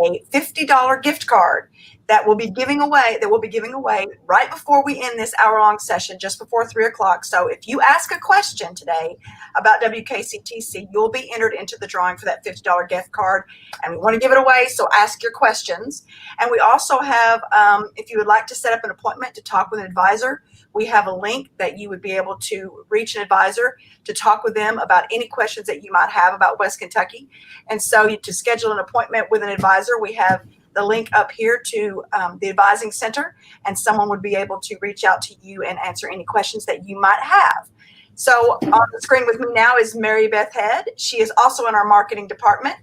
a $50 gift card that we'll be giving away right before we end this hour-long session, just before 3 o'clock. So if you ask a question today about WKCTC, you'll be entered into the drawing for that $50 gift card, and we want to give it away, so ask your questions. And we also have, if you would like to set up an appointment to talk with an advisor, we have a link that you would be able to reach an advisor to talk with them about any questions that you might have about West Kentucky. And so to schedule an appointment with an advisor, we have the link up here to the advising center, and someone would be able to reach out to you and answer any questions that you might have. So on the screen with me now is Mary Beth Head. She is also in our marketing department.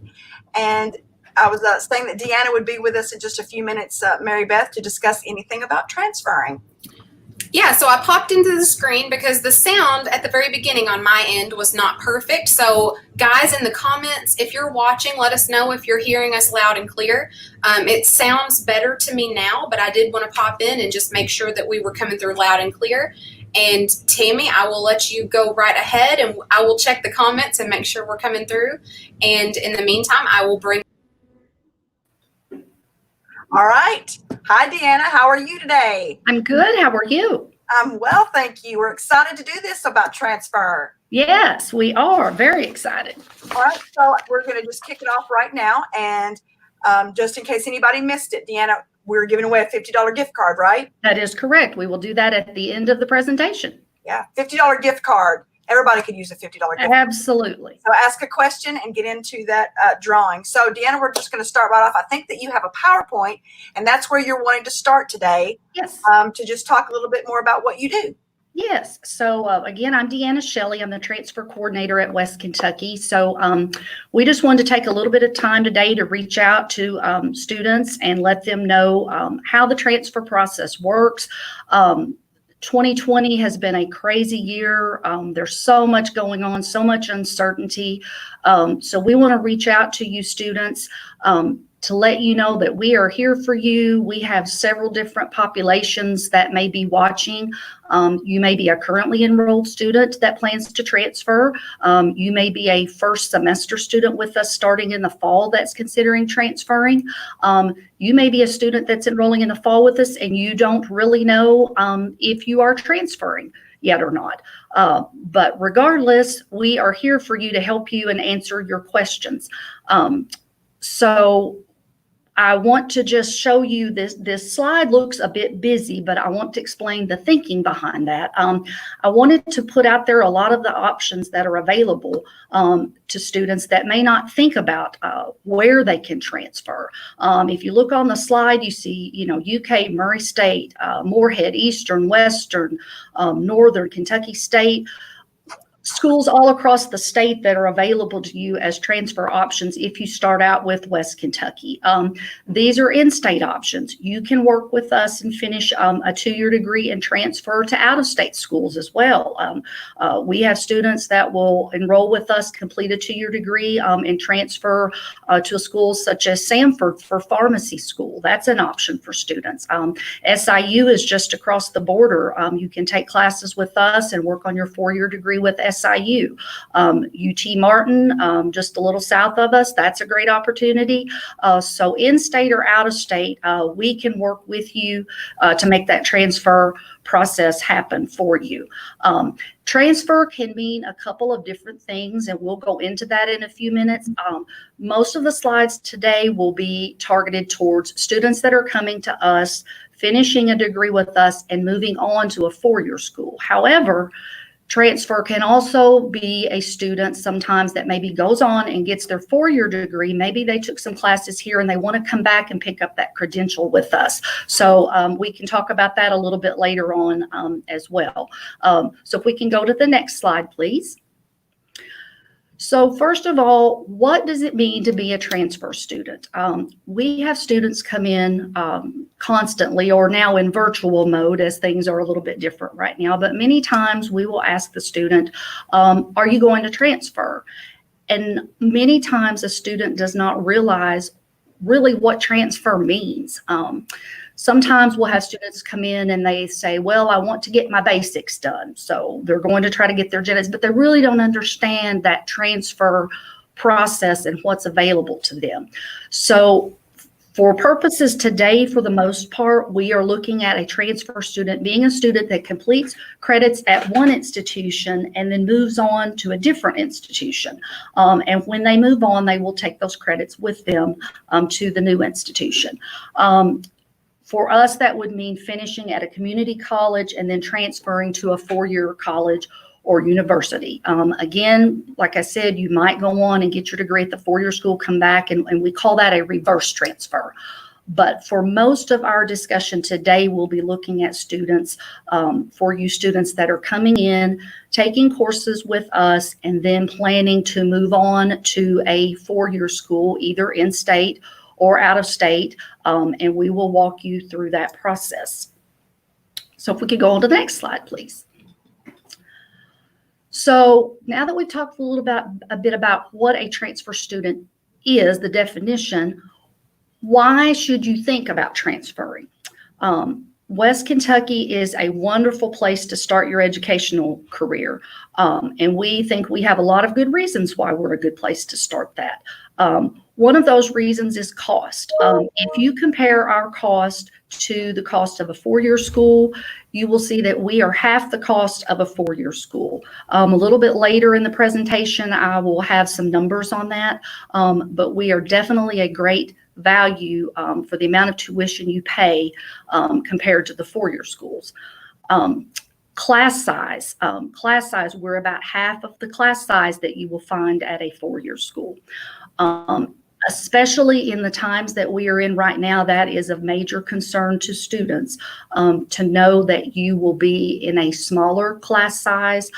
And I was saying that Deanna would be with us in just a few minutes, Mary Beth, to discuss anything about transferring. Yeah, so I popped into the screen because the sound at the very beginning on my end was not perfect. So guys, in the comments, if you're watching, let us know if you're hearing us loud and clear. It sounds better to me now, but I did want to pop in and just make sure that we were coming through loud and clear. And Tammy, I will let you go right ahead, and I will check the comments and make sure we're coming through. And in the meantime, I will bring. All right. Hi, Deanna. How are you today? I'm good. How are you? I'm well, thank you. We're excited to do this about transfer. Yes, we are very excited. All right. So we're going to just kick it off right now. And just in case anybody missed it, Deanna, we're giving away a $50 gift card, right? That is correct. We will do that at the end of the presentation. Yeah, $50 gift card. Everybody could use a $50 gift card. Absolutely. So ask a question and get into that drawing. So Deanna, we're just going to start right off. I think that you have a PowerPoint, and that's where you're wanting to start today. Yes. To just talk a little bit more about what you do. Yes. So again, I'm Deanna Shelley. I'm the transfer coordinator at West Kentucky. So we just wanted to take a little bit of time today to reach out to students and let them know how the transfer process works. 2020 has been a crazy year. There's so much going on, so much uncertainty. So we want to reach out to you students to let you know that we are here for you. We have several different populations that may be watching. You may be a currently enrolled student that plans to transfer. You may be a first semester student with us starting in the fall that's considering transferring. You may be a student that's enrolling in the fall with us and you don't really know if you are transferring yet or not. But regardless, we are here for you to help you and answer your questions. So I want to just show you this slide looks a bit busy, but I want to explain the thinking behind that. I wanted to put out there a lot of the options that are available to students that may not think about where they can transfer. If you look on the slide, you see, UK, Murray State, Moorhead, Eastern, Western, Northern, Kentucky State, schools all across the state that are available to you as transfer options if you start out with West Kentucky. These are in-state options. You can work with us and finish a two-year degree and transfer to out-of-state schools as well. We have students that will enroll with us, complete a two-year degree, and transfer to a school such as Samford for pharmacy school. That's an option for students. SIU is just across the border. You can take classes with us and work on your four-year degree with SIU. UT Martin, just a little south of us, that's a great opportunity. So in-state or out-of-state, we can work with you to make that transfer process happen for you. Transfer can mean a couple of different things, and we'll go into that in a few minutes. Most of the slides today will be targeted towards students that are coming to us, finishing a degree with us, and moving on to a four-year school. However, transfer can also be a student sometimes that maybe goes on and gets their four-year degree. Maybe they took some classes here and they want to come back and pick up that credential with us. So we can talk about that a little bit later on as well. So if we can go to the next slide, please. So first of all, what does it mean to be a transfer student? We have students come in constantly, or now in virtual mode as things are a little bit different right now, but many times we will ask the student, are you going to transfer? And many times a student does not realize really what transfer means. Sometimes we'll have students come in and they say, well, I want to get my basics done. So they're going to try to get their genetics, but they really don't understand that transfer process and what's available to them. So For purposes today, for the most part, we are looking at a transfer student being a student that completes credits at one institution and then moves on to a different institution. And when they move on, they will take those credits with them to the new institution. For us, that would mean finishing at a community college and then transferring to a four-year college or university. Again, like I said, you might go on and get your degree at the four-year school, come back, and we call that a reverse transfer. But for most of our discussion today, we'll be looking at students, for you students that are coming in, taking courses with us, and then planning to move on to a four-year school, either in state or out of state, and we will walk you through that process. So if we could go on to the next slide, please. So now that we've talked a bit about what a transfer student is, the definition, why should you think about transferring? West Kentucky is a wonderful place to start your educational career. And we think we have a lot of good reasons why we're a good place to start that. One of those reasons is cost. If you compare our cost to the cost of a four-year school, you will see that we are half the cost of a four-year school. A little bit later in the presentation, I will have some numbers on that, but we are definitely a great value for the amount of tuition you pay compared to the four-year schools. Class size, we're about half of the class size that you will find at a four-year school. Especially in the times that we are in right now, that is of major concern to students, to know that you will be in a smaller class size.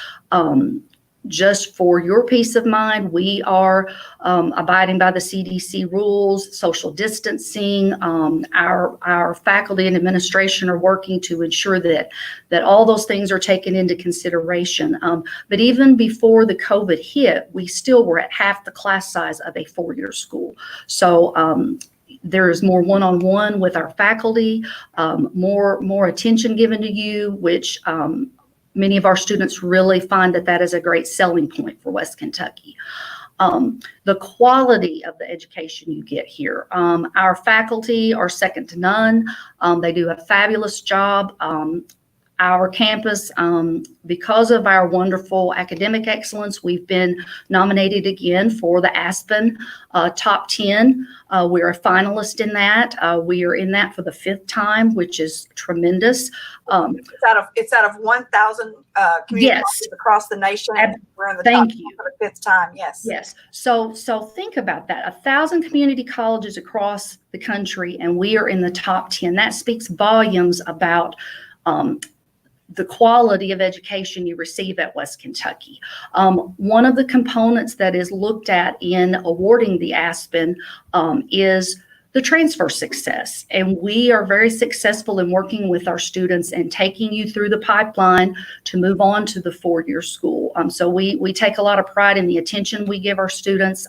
Just for your peace of mind, we are abiding by the CDC rules, social distancing. Our faculty and administration are working to ensure that all those things are taken into consideration. But even before the COVID hit, we still were at half the class size of a four-year school. So there is more one-on-one with our faculty, more attention given to you, which many of our students really find that is a great selling point for West Kentucky. The quality of the education you get here. Our faculty are second to none. They do a fabulous job. Our campus, because of our wonderful academic excellence, we've been nominated again for the Aspen Top 10. We're a finalist in that. We are in that for the fifth time, which is tremendous. It's out of 1,000 community colleges across the nation. And we're in the top 10 for the fifth time. Yes. Yes. So think about that. 1,000 community colleges across the country, and we are in the top 10. That speaks volumes about the quality of education you receive at West Kentucky. One of the components that is looked at in awarding the Aspen is the transfer success. And we are very successful in working with our students and taking you through the pipeline to move on to the four-year school. So we take a lot of pride in the attention we give our students.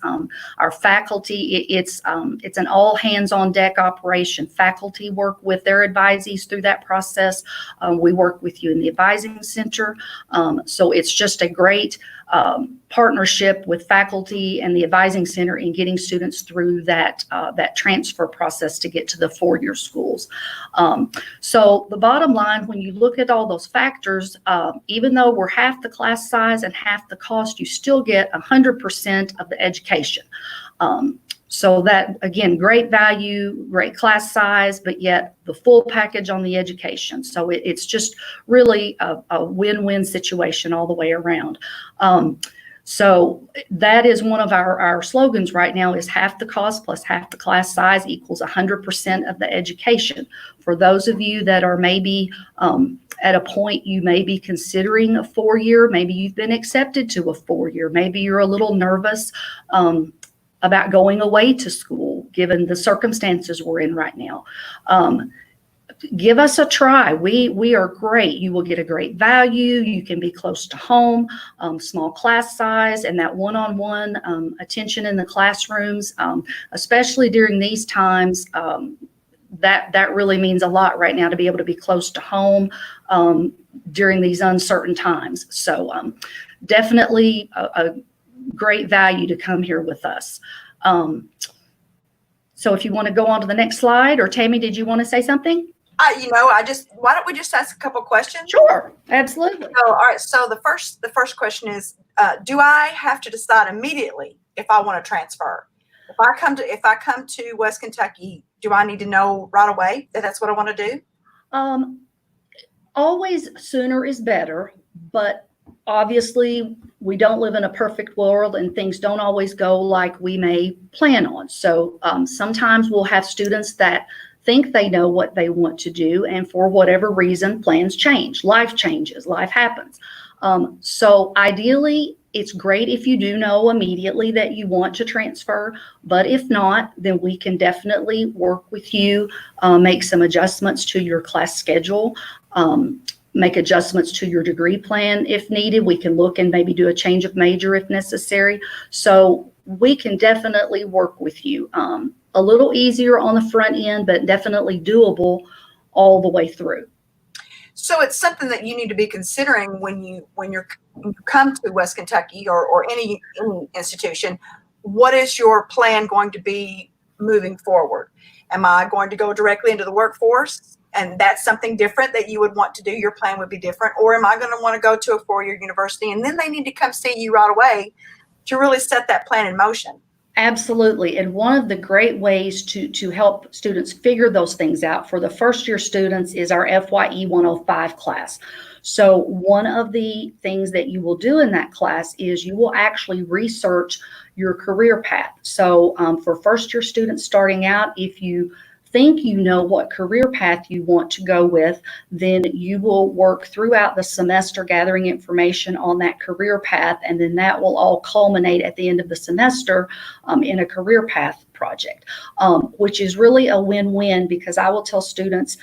Our faculty, it's an all hands on deck operation. Faculty work with their advisees through that process. We work with you in the advising center. So it's just a great partnership with faculty and the advising center in getting students through that transfer process to get to the four-year schools. So the bottom line, when you look at all those factors, even though we're half the class size and half the cost, you still get 100% of the education. So that, again, great value, great class size, but yet the full package on the education. So it's just really a win-win situation all the way around. So that is one of our slogans right now, is half the cost plus half the class size equals 100% of the education. For those of you that are maybe at a point you may be considering a four-year, maybe you've been accepted to a four-year, maybe you're a little nervous about going away to school, given the circumstances we're in right now. Give us a try. We are great. You will get a great value. You can be close to home, small class size, and that one-on-one attention in the classrooms, especially during these times. That really means a lot right now, to be able to be close to home during these uncertain times. So definitely a great value to come here with us. So if you want to go on to the next slide, or Tammy, did you want to say something? Why don't we just ask a couple questions? Sure, absolutely. So, all right. So the first question is, do I have to decide immediately if I want to transfer? If I come to West Kentucky, do I need to know right away that that's what I want to do? Always sooner is better, but obviously we don't live in a perfect world and things don't always go like we may plan on. So sometimes we'll have students that think they know what they want to do, and for whatever reason, plans change, life changes, life happens. So ideally, it's great if you do know immediately that you want to transfer, but if not, then we can definitely work with you, make some adjustments to your class schedule, make adjustments to your degree plan if needed. We can look and maybe do a change of major if necessary. So we can definitely work with you. A little easier on the front end, but definitely doable all the way through. So it's something that you need to be considering when you come to West Kentucky or any institution. What is your plan going to be moving forward? Am I going to go directly into the workforce, and that's something different that you would want to do? Your plan would be different. Or am I going to want to go to a 4-year university, and then they need to come see you right away to really set that plan in motion? Absolutely. And one of the great ways to help students figure those things out for the first year students is our FYE 105 class. So one of the things that you will do in that class is you will actually research your career path. So for first year students starting out, if you think you know what career path you want to go with, then you will work throughout the semester gathering information on that career path, and then that will all culminate at the end of the semester in a career path project, which is really a win-win, because I will tell students,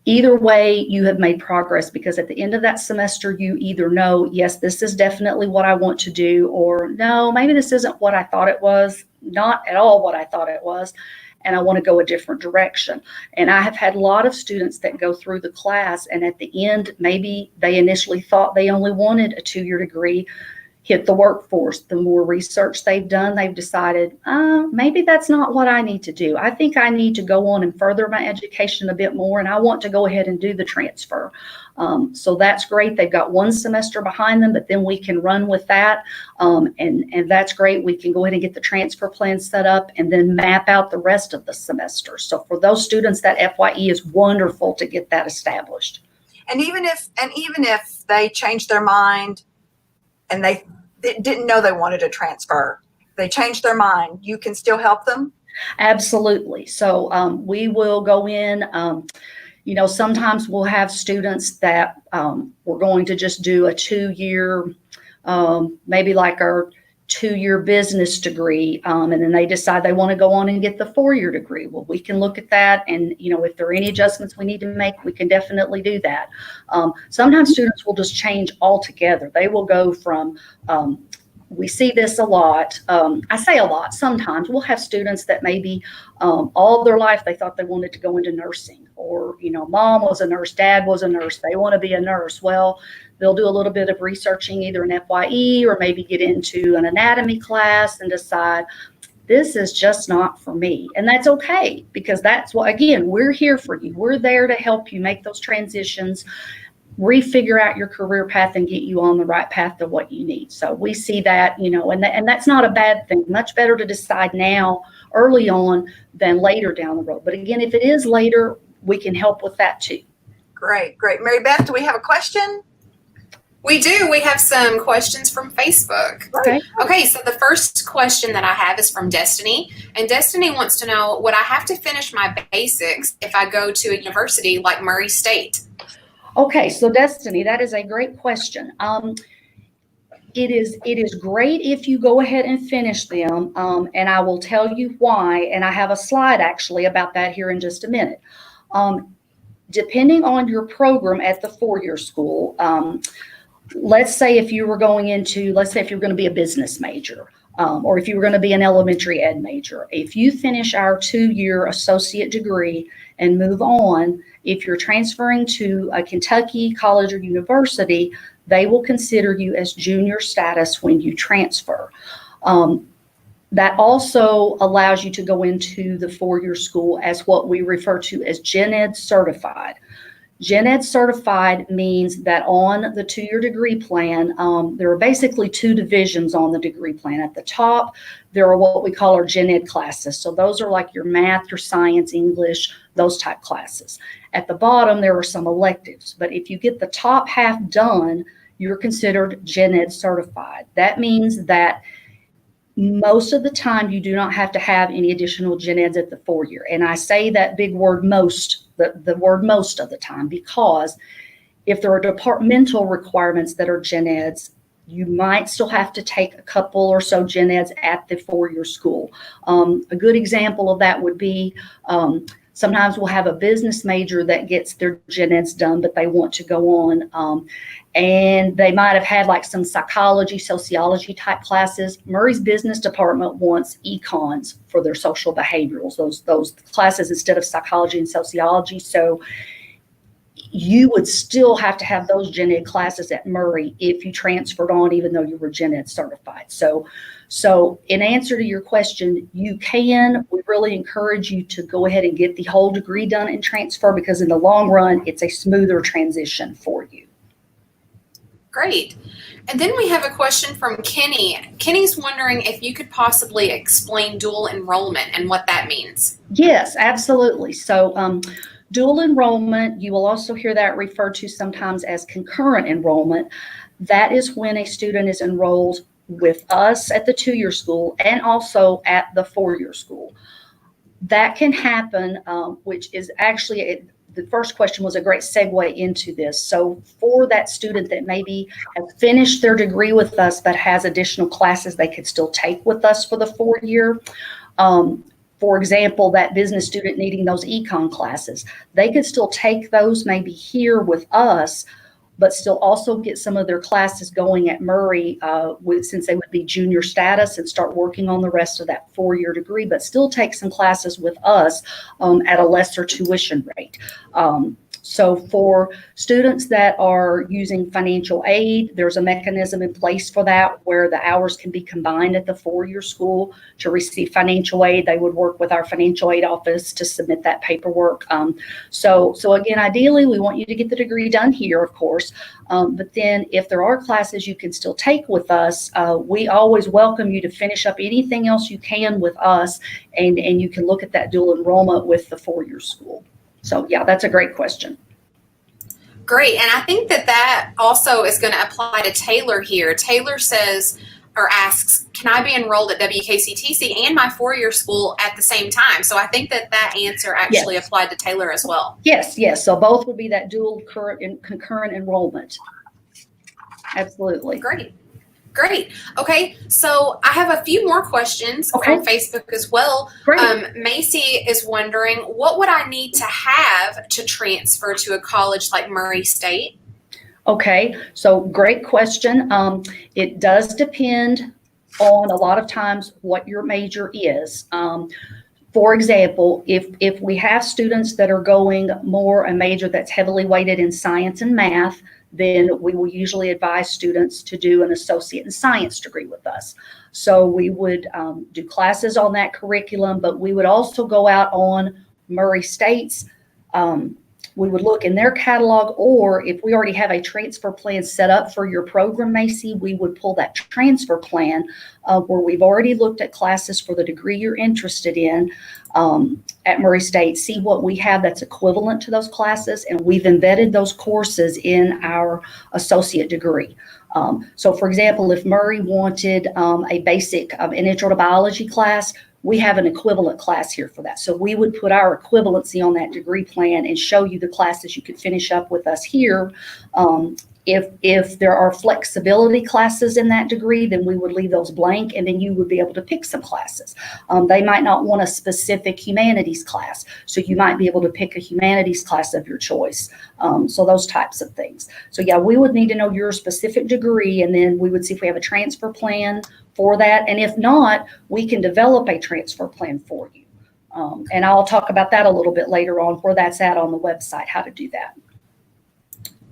either way, you have made progress, because at the end of that semester, you either know, yes, this is definitely what I want to do, or no, maybe this isn't what I thought it was, not at all what I thought it was, and I want to go a different direction. And I have had a lot of students that go through the class, and at the end, maybe they initially thought they only wanted a 2-year degree, hit the workforce. The more research they've done, they've decided, maybe that's not what I need to do. I think I need to go on and further my education a bit more, and I want to go ahead and do the transfer. So that's great. They've got 1 semester behind them, but then we can run with that. And that's great. We can go ahead and get the transfer plan set up and then map out the rest of the semester. So for those students, that FYE is wonderful to get that established. And even if they change their mind and they didn't know they wanted to transfer, they changed their mind, you can still help them? Absolutely. So we will go in. Sometimes we'll have students that we're going to just do a 2-year, maybe like our 2-year business degree, and then they decide they want to go on and get the 4-year degree. Well, we can look at that, and if there are any adjustments we need to make, we can definitely do that. Sometimes students will just change altogether. They will go from we see this a lot. I say a lot. Sometimes we'll have students that maybe all their life they thought they wanted to go into nursing, or mom was a nurse, dad was a nurse, they want to be a nurse. Well, they'll do a little bit of researching, either an FYE or maybe get into an anatomy class and decide this is just not for me. And that's okay, because that's what, again, we're here for you. We're there to help you make those transitions, refigure out your career path, and get you on the right path to what you need. So we see that, and that's not a bad thing. Much better to decide now early on than later down the road. But again, if it is later, we can help with that too. Great. Mary Beth, do we have a question? We do. We have some questions from Facebook. Okay, so the first question that I have is from Destiny. And Destiny wants to know, would I have to finish my basics if I go to a university like Murray State? Okay, so Destiny, that is a great question. It is great if you go ahead and finish them, and I will tell you why, and I have a slide actually about that here in just a minute. Depending on your program at the 4-year school, let's say if you were going to be a business major, or if you were going to be an elementary ed major, if you finish our 2-year associate degree and move on, if you're transferring to a Kentucky college or university, they will consider you as junior status when you transfer. That also allows you to go into the four-year school as what we refer to as Gen Ed certified. Gen Ed certified means that on the two-year degree plan, there are basically two divisions on the degree plan. At the top, there are what we call our Gen Ed classes. So those are like your math, your science, English, those type classes. At the bottom, there are some electives. But if you get the top half done, you're considered Gen Ed certified. That means that most of the time you do not have to have any additional gen eds at the 4-year. And I say that big word most, the word most of the time, because if there are departmental requirements that are gen eds, you might still have to take a couple or so gen eds at the 4-year school. A good example of that would be sometimes we'll have a business major that gets their gen eds done, but they want to go on. And they might have had like some psychology, sociology type classes. Murray's business department wants econs for their social behaviorals, those classes instead of psychology and sociology. So you would still have to have those gen ed classes at Murray if you transferred on, even though you were gen ed certified. So in answer to your question, we really encourage you to go ahead and get the whole degree done and transfer, because in the long run, it's a smoother transition for you. Great. And then we have a question from Kenny. Kenny's wondering if you could possibly explain dual enrollment and what that means. Yes, absolutely. So dual enrollment, you will also hear that referred to sometimes as concurrent enrollment. That is when a student is enrolled with us at the 2-year school and also at the 4-year school. That can happen, which is actually the first question was a great segue into this. So for that student that maybe has finished their degree with us but has additional classes they could still take with us for the 4-year, for example, that business student needing those econ classes, they could still take those maybe here with us, but still also get some of their classes going at Murray since they would be junior status, and start working on the rest of that 4-year degree, but still take some classes with us at a lesser tuition rate. So for students that are using financial aid, there's a mechanism in place for that where the hours can be combined at the 4-year school to receive financial aid. They would work with our financial aid office to submit that paperwork. So again, ideally, we want you to get the degree done here, of course. But then if there are classes you can still take with us, we always welcome you to finish up anything else you can with us, and you can look at that dual enrollment with the 4-year school. So yeah, that's a great question. Great. And I think that also is going to apply to Taylor here. Taylor says or asks, can I be enrolled at WKCTC and my 4-year school at the same time? So I think that answer actually applied to Taylor as well. Yes. So both would be that dual concurrent enrollment. Absolutely. Great. Okay, so I have a few more questions from Facebook as well. Great. Macy is wondering, what would I need to have to transfer to a college like Murray State? Okay, so great question. It does depend on a lot of times what your major is. For example, if we have students that are going more a major that's heavily weighted in science and math, then we will usually advise students to do an associate in science degree with us. So we would do classes on that curriculum, but we would also go out on Murray State's. We would look in their catalog, or if we already have a transfer plan set up for your program, Macy, we would pull that transfer plan where we've already looked at classes for the degree you're interested in at Murray State, see what we have that's equivalent to those classes, and we've embedded those courses in our associate degree. So for example, if Murray wanted a basic an intro to biology class, we have an equivalent class here for that. So we would put our equivalency on that degree plan and show you the classes you could finish up with us here. If there are flexibility classes in that degree, then we would leave those blank, and then you would be able to pick some classes. They might not want a specific humanities class, so you might be able to pick a humanities class of your choice. So those types of things. So yeah, we would need to know your specific degree, and then we would see if we have a transfer plan for that. And if not, we can develop a transfer plan for you. And I'll talk about that a little bit later on, where that's at on the website, how to do that.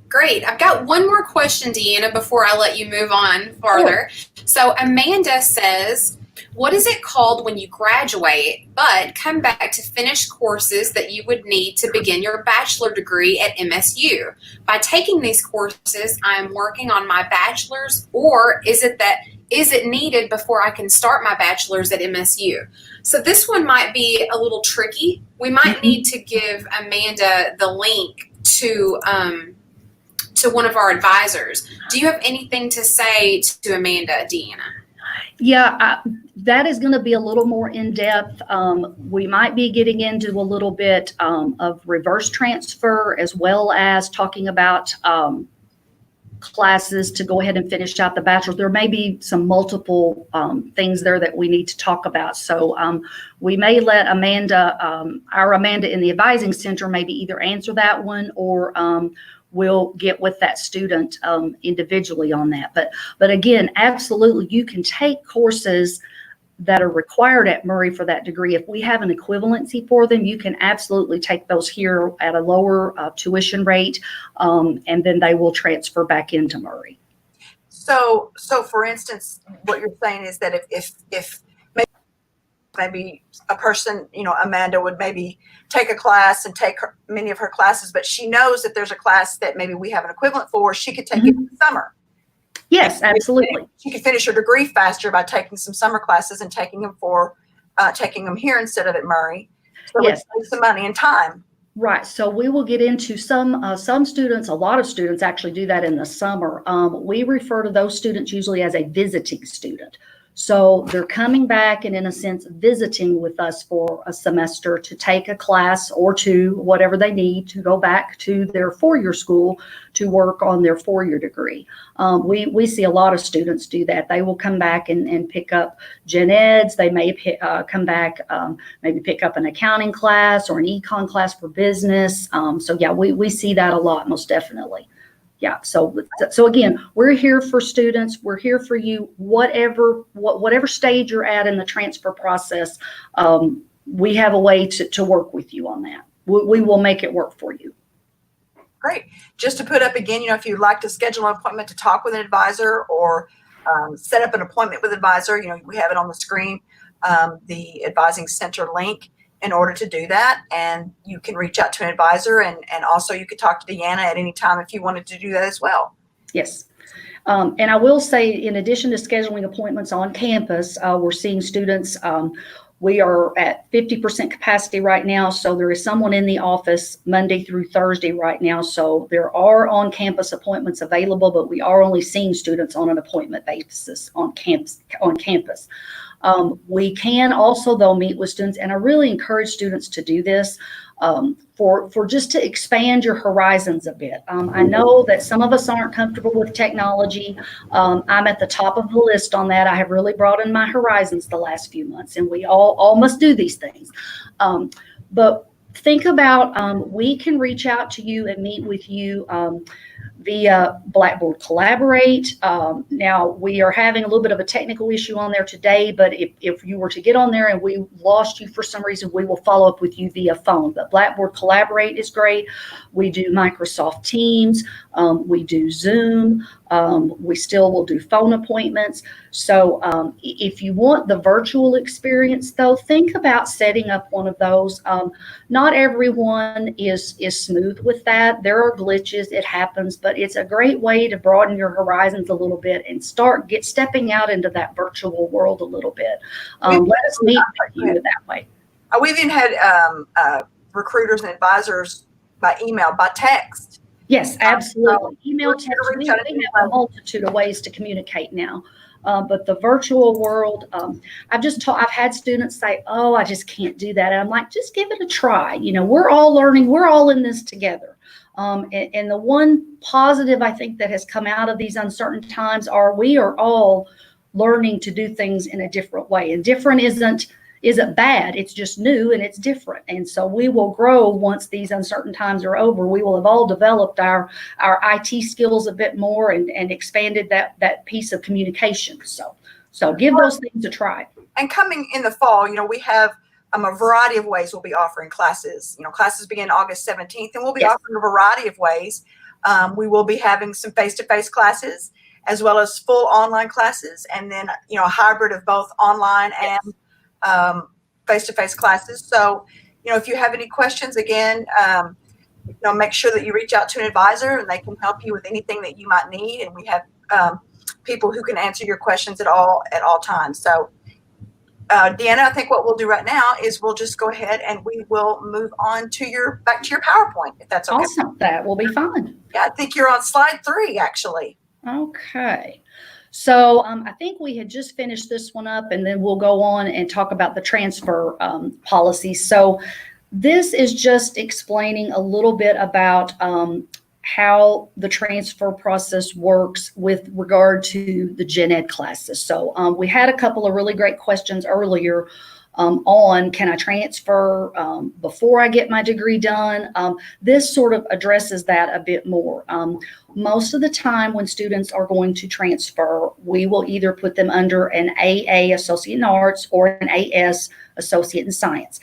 Great. I've got one more question, Deanna, before I let you move on farther. Sure. So Amanda says, What is it called when you graduate but come back to finish courses that you would need to begin your bachelor degree at MSU? By taking these courses, I'm working on my bachelor's, or is it needed before I can start my bachelor's at MSU? So this one might be a little tricky. We might need to give Amanda the link to one of our advisors. Do you have anything to say to Amanda, Deanna? Yeah, that is going to be a little more in depth. We might be getting into a little bit of reverse transfer, as well as talking about classes to go ahead and finish out the bachelor's. There may be some multiple things there that we need to talk about. So we may let Amanda, our Amanda in the advising center, maybe either answer that one, or we'll get with that student individually on that. But again, absolutely, you can take courses that are required at Murray for that degree. If we have an equivalency for them, you can absolutely take those here at a lower tuition rate, and then they will transfer back into Murray. So for instance, what you're saying is that if maybe a person, Amanda would maybe take a class and take many of her classes, but she knows that there's a class that maybe we have an equivalent for, she could take it in the summer. Yes, absolutely. She could finish her degree faster by taking some summer classes and taking them here instead of at Murray. So Yes. it saves some money and time. Right. So we will get into some students, a lot of students actually do that in the summer. We refer to those students usually as a visiting student. So they're coming back and in a sense visiting with us for a semester to take a class or two, whatever they need to go back to their four-year school to work on their four-year degree. We see a lot of students do that. They will come back and pick up gen eds. They may come back, maybe pick up an accounting class or an econ class for business. So yeah, we see that a lot, most definitely. Yeah. So again, we're here for students. We're here for you, whatever stage you're at in the transfer process. We have a way to work with you on that. We will make it work for you. Great. Just to put up again, if you'd like to schedule an appointment to talk with an advisor or set up an appointment with an advisor, we have it on the screen, the advising center link in order to do that. And you can reach out to an advisor, and also you could talk to Deanna at any time if you wanted to do that as well. Yes. And I will say, in addition to scheduling appointments on campus, we're seeing students. We are at 50% capacity right now. So there is someone in the office Monday through Thursday right now. So there are on-campus appointments available, but we are only seeing students on an appointment basis on campus. We can also, though, meet with students, and I really encourage students to do this for just to expand your horizons a bit. I know that some of us aren't comfortable with technology. I'm at the top of the list on that. I have really broadened my horizons the last few months, and we all must do these things. But think about, we can reach out to you and meet with you via Blackboard Collaborate. Now, we are having a little bit of a technical issue on there today, but if you were to get on there and we lost you for some reason, we will follow up with you via phone. But Blackboard Collaborate is great. We do Microsoft Teams. We do Zoom. We still will do phone appointments. So if you want the virtual experience, though, think about setting up one of those. Not everyone is smooth with that. There are glitches. It happens, but it's a great way to broaden your horizons a little bit and stepping out into that virtual world a little bit. Let us meet with you that way. We've even had recruiters and advisors by email, by text. Yes, absolutely. Email, text, we have a multitude of ways to communicate now. But the virtual world, I've had students say, "Oh, I just can't do that." And I'm like, just give it a try. We're all learning. We're all in this together. And the one positive I think that has come out of these uncertain times we are all learning to do things in a different way. And different isn't bad. It's just new and it's different. And so we will grow once these uncertain times are over. We will have all developed our IT skills a bit more and expanded that piece of communication. So give those things a try. And coming in the fall, we have a variety of ways we'll be offering classes. Classes begin August 17th, and we'll be offering a variety of ways. We will be having some face-to-face classes, as well as full online classes, and then, you know, a hybrid of both online and face-to-face classes. So, you know, if you have any questions, again, you know, make sure that you reach out to an advisor and they can help you with anything that you might need. And we have people who can answer your questions at all times. So, Deanna, I think what we'll do right now is we'll just go ahead and we will move on to back to your PowerPoint, if that's okay. Awesome. That will be fine. Yeah, I think you're on slide 3, actually. Okay. So I think we had just finished this one up, and then we'll go on and talk about the transfer policy. So this is just explaining a little bit about how the transfer process works with regard to the gen ed classes. So we had a couple of really great questions earlier on, can I transfer before I get my degree done? This sort of addresses that a bit more. Most of the time when students are going to transfer, we will either put them under an AA Associate in Arts or an AS Associate in Science.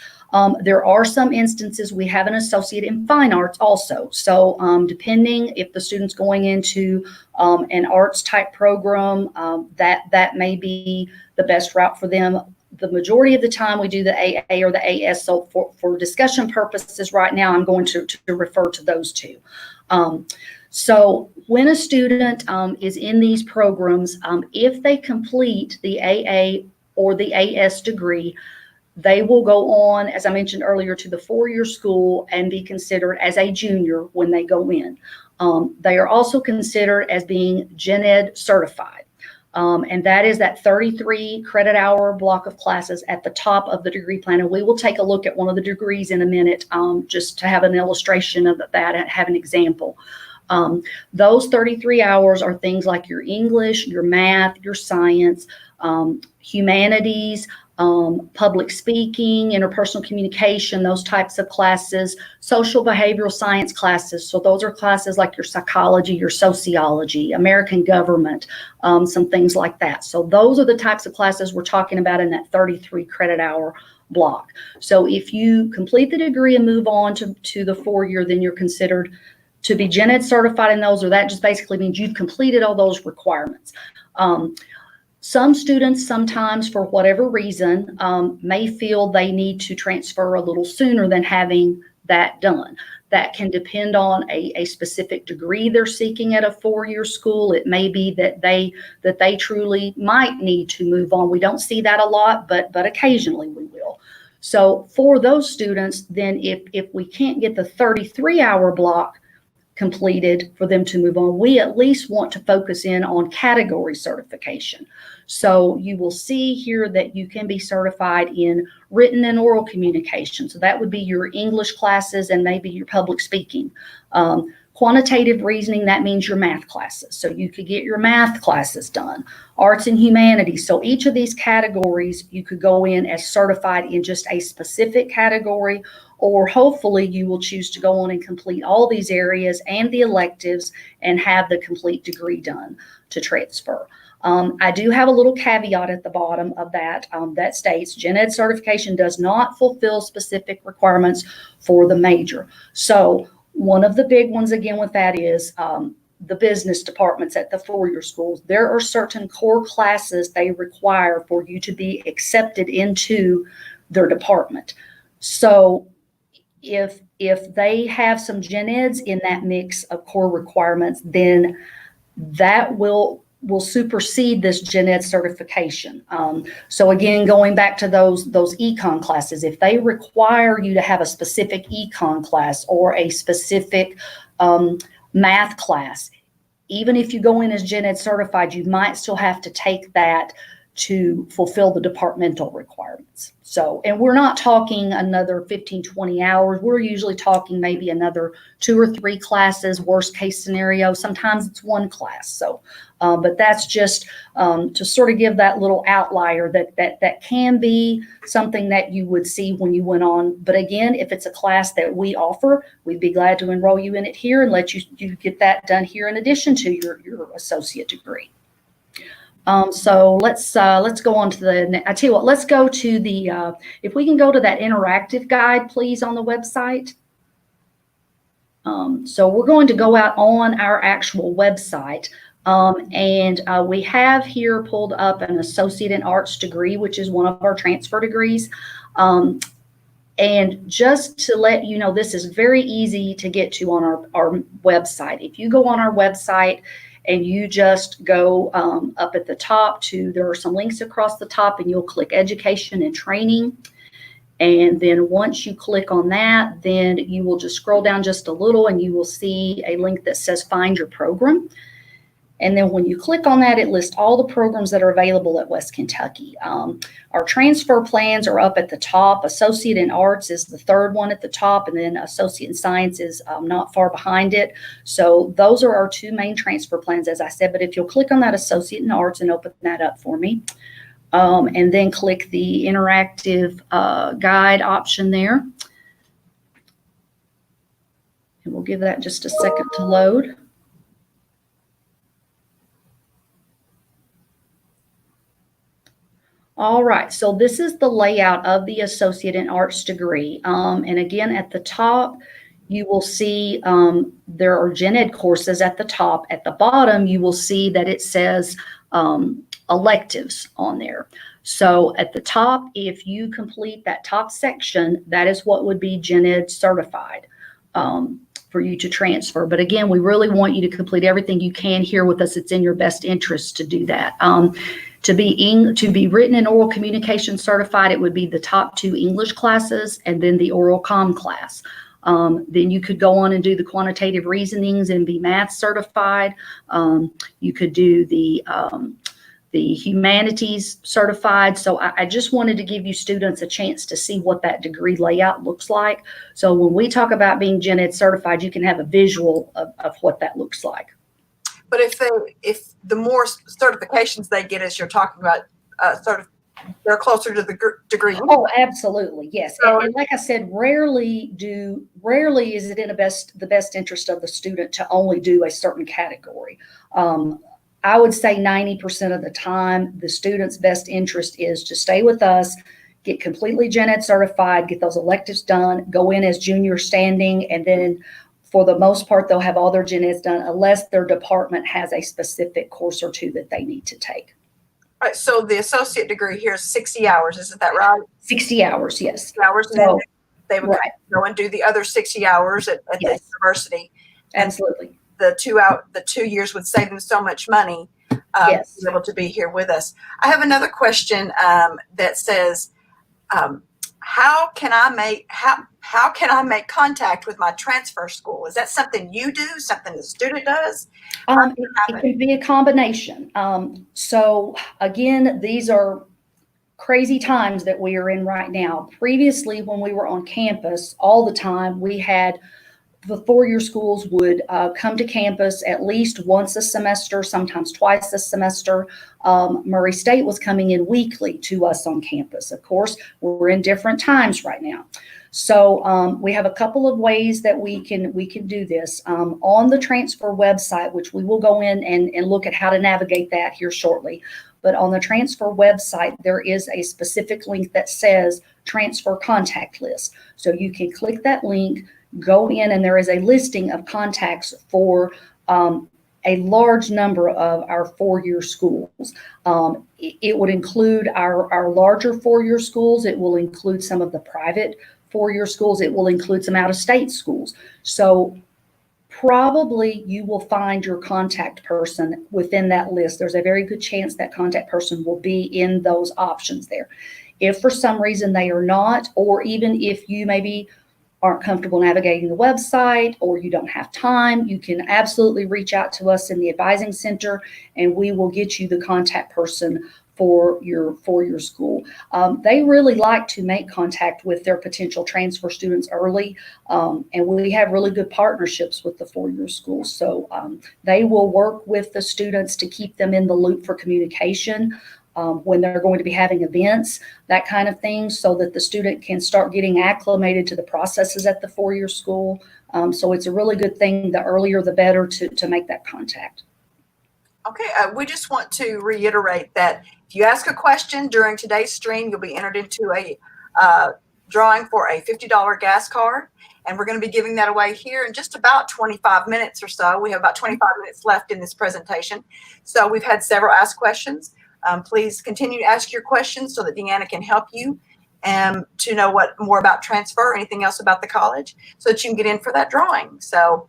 There are some instances we have an Associate in Fine Arts also. So depending if the student's going into an arts type program, that may be the best route for them. The majority of the time we do the AA or the AS. So for discussion purposes right now, I'm going to refer to those two. So when a student is in these programs, if they complete the AA or the AS degree, they will go on, as I mentioned earlier, to the 4-year school and be considered as a junior when they go in. They are also considered as being gen ed certified. And that is that 33 credit hour block of classes at the top of the degree plan. And we will take a look at one of the degrees in a minute, just to have an illustration of that and have an example. Those 33 hours are things like your English, your math, your science, humanities, public speaking, interpersonal communication, those types of classes, social behavioral science classes. So those are classes like your psychology, your sociology, American government, some things like that. So those are the types of classes we're talking about in that 33 credit hour block. So if you complete the degree and move on to the 4-year, then you're considered to be gen ed certified in those, or that just basically means you've completed all those requirements. Some students sometimes, for whatever reason, may feel they need to transfer a little sooner than having that done. That can depend on a specific degree they're seeking at a 4-year school. It may be that they truly might need to move on. We don't see that a lot, but occasionally we will. So for those students, then if we can't get the 33-hour block completed for them to move on, we at least want to focus in on category certification. So you will see here that you can be certified in written and oral communication. So that would be your English classes and maybe your public speaking. Quantitative reasoning, that means your math classes. So you could get your math classes done. Arts and humanities. So each of these categories, you could go in as certified in just a specific category, or hopefully you will choose to go on and complete all these areas and the electives and have the complete degree done to transfer. I do have a little caveat at the bottom of that that states gen ed certification does not fulfill specific requirements for the major. So one of the big ones again with that is the business departments at the 4-year schools. There are certain core classes they require for you to be accepted into their department. So if they have some gen eds in that mix of core requirements, then that will supersede this gen ed certification. So again, going back to those econ classes, if they require you to have a specific econ class or a specific math class, even if you go in as gen ed certified, you might still have to take that to fulfill the departmental requirements. So, and we're not talking another 15, 20 hours. We're usually talking maybe another 2 or 3 classes, worst case scenario. Sometimes it's 1 class. So, but that's just to sort of give that little outlier that can be something that you would see when you went on. But again, if it's a class that we offer, we'd be glad to enroll you in it here and let you get that done here in addition to your associate degree. So let's go on to I tell you what, let's go to the, if we can go to that interactive guide, please, on the website. So we're going to go out on our actual website. And we have here pulled up an associate in arts degree, which is one of our transfer degrees. And just to let you know, this is very easy to get to on our website. If you go on our website and you just go up at the top there are some links across the top, and you'll click education and training. And then once you click on that, then you will just scroll down just a little and you will see a link that says find your program. And then when you click on that, it lists all the programs that are available at West Kentucky. Our transfer plans are up at the top. Associate in Arts is the third one at the top, and then Associate in Science is not far behind it. So those are our two main transfer plans, as I said. But if you'll click on that Associate in Arts and open that up for me, and then click the interactive guide option there. And we'll give that just a second to load. All right, so this is the layout of the Associate in Arts degree. And again, at the top, you will see there are gen ed courses at the top. At the bottom, you will see that it says electives on there. So at the top, if you complete that top section, that is what would be gen ed certified for you to transfer. But again, we really want you to complete everything you can here with us. It's in your best interest to do that. To be written and oral communication certified, it would be the top 2 English classes and then the oral comm class. Then you could go on and do the quantitative reasonings and be math certified. You could do the humanities certified. So I just wanted to give you students a chance to see what that degree layout looks like. So when we talk about being gen ed certified, you can have a visual of what that looks like. But if the more certifications they get, as you're talking about, they're closer to the degree. Oh, absolutely, yes. And like I said, rarely is it in the best interest of the student to only do a certain category. I would say 90% of the time, the student's best interest is to stay with us, get completely gen ed certified, get those electives done, go in as junior standing, and then for the most part, they'll have all their gen eds done unless their department has a specific course or two that they need to take. All right, so the associate degree here is 60 hours, isn't that right? 60 hours, yes. 60 hours, and then they would go and do the other 60 hours at the university. And absolutely. The 2 years would save them so much money to be able to be here with us. I have another question that says, how can I make contact with my transfer school? Is that something you do, something the student does? It can be a combination. So again, these are crazy times that we are in right now. Previously, when we were on campus all the time, we had the 4-year schools would come to campus at least once a semester, sometimes twice a semester. Murray State was coming in weekly to us on campus. Of course, we're in different times right now. So we have a couple of ways that we can do this. On the transfer website, which we will go in and look at how to navigate that here shortly. But on the transfer website, there is a specific link that says transfer contact list. So you can click that link, go in, and there is a listing of contacts for a large number of our 4-year schools. It would include our larger 4-year schools. It will include some of the private 4-year schools. It will include some out-of-state schools. So probably you will find your contact person within that list. There's a very good chance that contact person will be in those options there. If for some reason they are not, or even if you maybe aren't comfortable navigating the website or you don't have time, you can absolutely reach out to us in the advising center and we will get you the contact person for your school. They really like to make contact with their potential transfer students early, and we have really good partnerships with the 4-year schools. So they will work with the students to keep them in the loop for communication when they're going to be having events, that kind of thing, so that the student can start getting acclimated to the processes at the 4-year school. So it's a really good thing. The earlier, the better to make that contact. Okay, we just want to reiterate that if you ask a question during today's stream, you'll be entered into a drawing for a $50 gas card. And we're going to be giving that away here in just about 25 minutes or so. We have about 25 minutes left in this presentation. So we've had several asked questions. Please continue to ask your questions so that Deanna can help you to know more about transfer or anything else about the college so that you can get in for that drawing. So,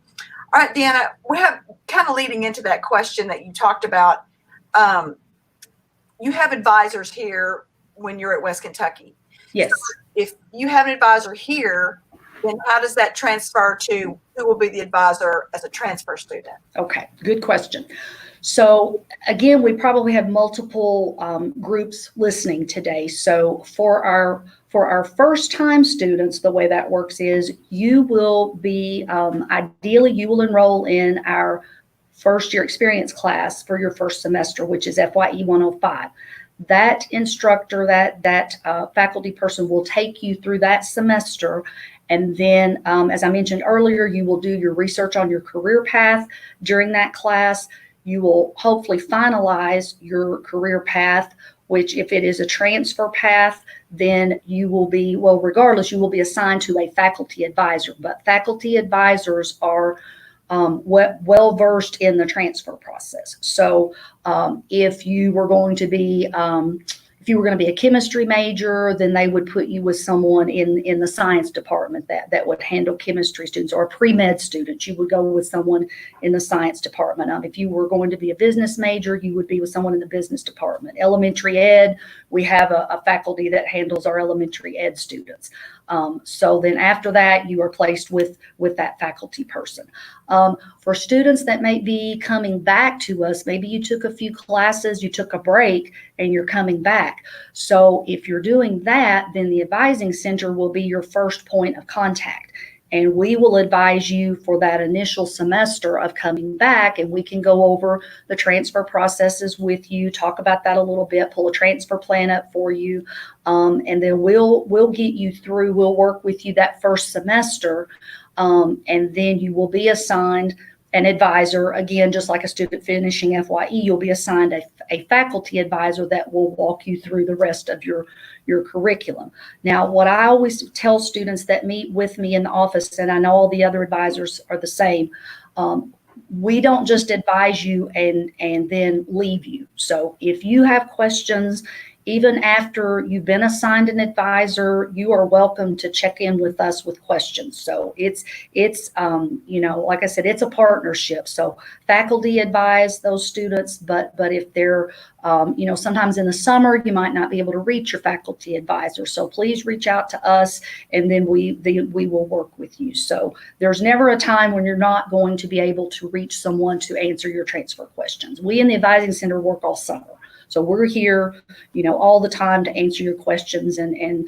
all right, Deanna, we have kind of leading into that question that you talked about. You have advisors here when you're at West Kentucky. Yes. So if you have an advisor here, then how does that transfer to who will be the advisor as a transfer student? Okay, good question. So again, we probably have multiple groups listening today. So for our first time students, the way that works is you will be, ideally you will enroll in our first year experience class for your first semester, which is FYE 105. That instructor, that faculty person will take you through that semester. And then, as I mentioned earlier, you will do your research on your career path during that class. You will hopefully finalize your career path, which if it is a transfer path, then you will be, well, regardless, you will be assigned to a faculty advisor. But faculty advisors are well-versed in the transfer process. So if you were going to be a chemistry major, then they would put you with someone in the science department that would handle chemistry students, or pre-med students, you would go with someone in the science department. If you were going to be a business major, you would be with someone in the business department. Elementary ed, we have a faculty that handles our elementary ed students. So then after that, you are placed with that faculty person. For students that may be coming back to us, maybe you took a few classes, you took a break, and you're coming back. So if you're doing that, then the advising center will be your first point of contact. And we will advise you for that initial semester of coming back, and we can go over the transfer processes with you, talk about that a little bit, pull a transfer plan up for you, and then we'll get you through, we'll work with you that first semester, and then you will be assigned an advisor. Again, just like a student finishing FYE, you'll be assigned a faculty advisor that will walk you through the rest of your curriculum. Now, what I always tell students that meet with me in the office, and I know all the other advisors are the same, we don't just advise you and then leave you. So if you have questions, even after you've been assigned an advisor, you are welcome to check in with us with questions. So it's like I said, it's a partnership. So faculty advise those students, but if they're, sometimes in the summer, you might not be able to reach your faculty advisor. So please reach out to us, and then we will work with you. So there's never a time when you're not going to be able to reach someone to answer your transfer questions. We in the Advising Center work all summer. So we're here, all the time to answer your questions. And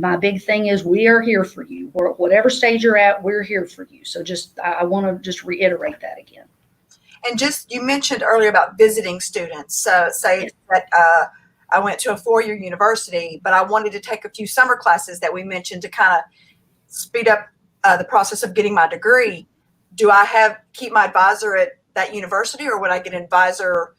my big thing is we are here for you. Whatever stage you're at, we're here for you. So I want to just reiterate that again. And you mentioned earlier about visiting students. So say that I went to a 4-year university, but I wanted to take a few summer classes that we mentioned to kind of speed up the process of getting my degree. Do I keep my advisor at that university, or would I get an advisor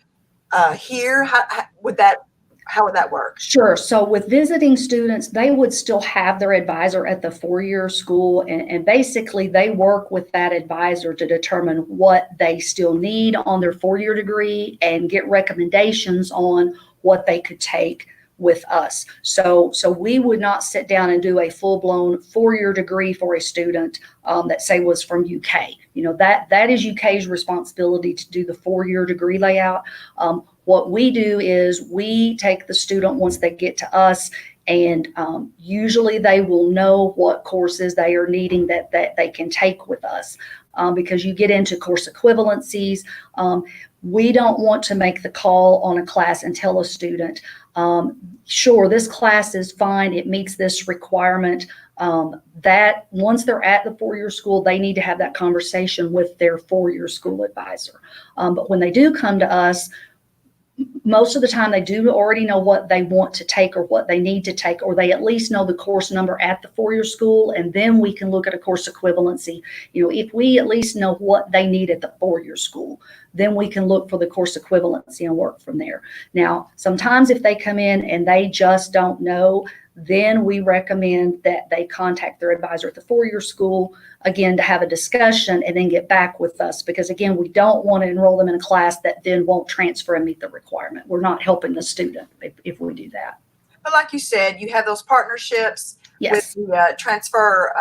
here? How would that work? Sure. So with visiting students, they would still have their advisor at the 4-year school, and basically they work with that advisor to determine what they still need on their 4-year degree and get recommendations on what they could take with us. So we would not sit down and do a full-blown 4-year degree for a student that say was from UK. That is UK's responsibility to do the 4-year degree layout. What we do is we take the student once they get to us, and usually they will know what courses they are needing that they can take with us, because you get into course equivalencies. We don't want to make the call on a class and tell a student, sure, this class is fine, it meets this requirement. That once they're at the 4-year school, they need to have that conversation with their 4-year school advisor. But when they do come to us, most of the time they do already know what they want to take or what they need to take, or they at least know the course number at the 4-year school, and then we can look at a course equivalency. If we at least know what they need at the 4-year school, then we can look for the course equivalency and work from there. Now, sometimes if they come in and they just don't know, Then we recommend that they contact their advisor at the four-year school, again, to have a discussion and then get back with us. Because again, we don't want to enroll them in a class that then won't transfer and meet the requirement. We're not helping the student if we do that. But like you said, you have those partnerships Yes. with the transfer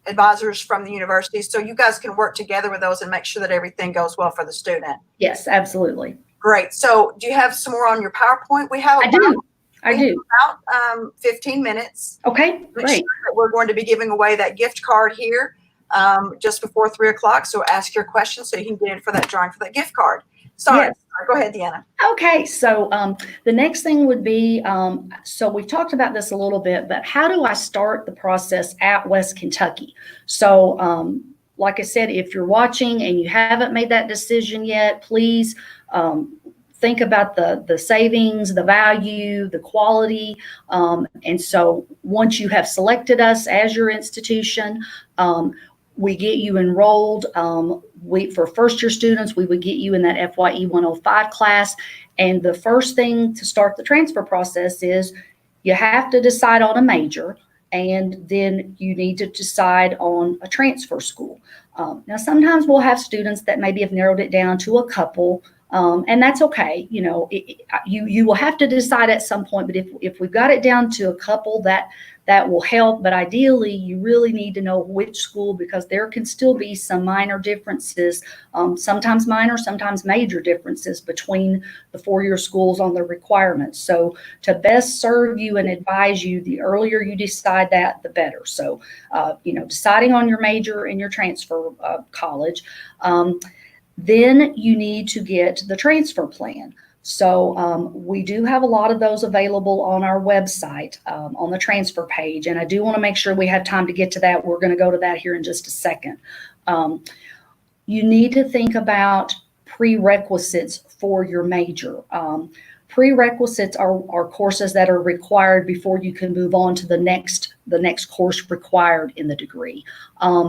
advisors from the university. So you guys can work together with those and make sure that everything goes well for the student. Yes, absolutely. Great. So do you have some more on your PowerPoint? We have I do. about 15 minutes. Okay, Make great. sure that we're going to be giving away that gift card here just before 3 o'clock. So ask your questions so you can get in for that drawing for that gift card. Sorry. Yes. Go ahead, Deanna. Okay, so the next thing would be, so we've talked about this a little bit, but how do I start the process at West Kentucky? So like I said, if you're watching and you haven't made that decision yet, please think about the savings, the value, the quality. And so once you have selected us as your institution, we get you enrolled. For first year students, we would get you in that FYE 105 class. And the first thing to start the transfer process is you have to decide on a major, and then you need to decide on a transfer school. Now, sometimes we'll have students that maybe have narrowed it down to a couple, and that's okay. You know, you will have to decide at some point, but if we've got it down to a couple, that will help. But ideally, you really need to know which school, because there can still be some minor differences, sometimes minor, sometimes major differences between the four-year schools on the requirements. So to best serve you and advise you, the earlier you decide that, the better. So, deciding on your major and your transfer college, then you need to get the transfer plan. So we do have a lot of those available on our website on the transfer page. And I do want to make sure we have time to get to that. We're going to go to that here in just a second. You need to think about prerequisites for your major. Prerequisites are courses that are required before you can move on to the next course required in the degree.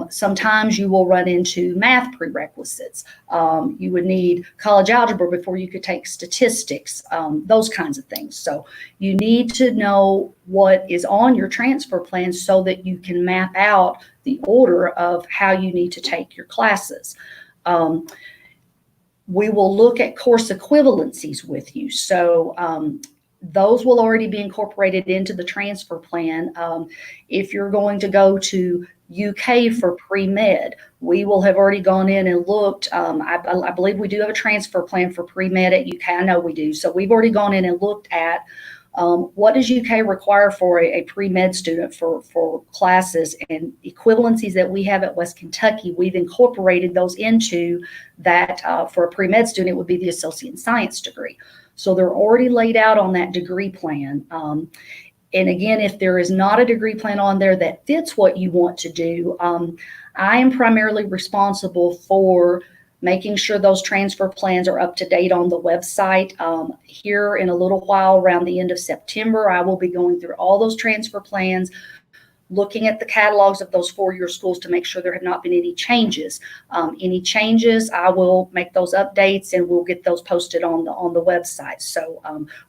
Sometimes you will run into math prerequisites. You would need college algebra before you could take statistics, those kinds of things. So you need to know what is on your transfer plan so that you can map out the order of how you need to take your classes. We will look at course equivalencies with you. So those will already be incorporated into the transfer plan. If you're going to go to UK for pre-med, we will have already gone in and looked. I believe we do have a transfer plan for pre-med at UK. I know we do. So we've already gone in and looked at what does UK require for a pre-med student for classes, and equivalencies that we have at West Kentucky. We've incorporated those into that. For a pre-med student, it would be the associate in science degree. So they're already laid out on that degree plan. And again, if there is not a degree plan on there that fits what you want to do, I am primarily responsible for making sure those transfer plans are up to date on the website. Here in a little while, around the end of September, I will be going through all those transfer plans, looking at the catalogs of those four-year schools to make sure there have not been any changes. Any changes, I will make those updates and we'll get those posted on the website. So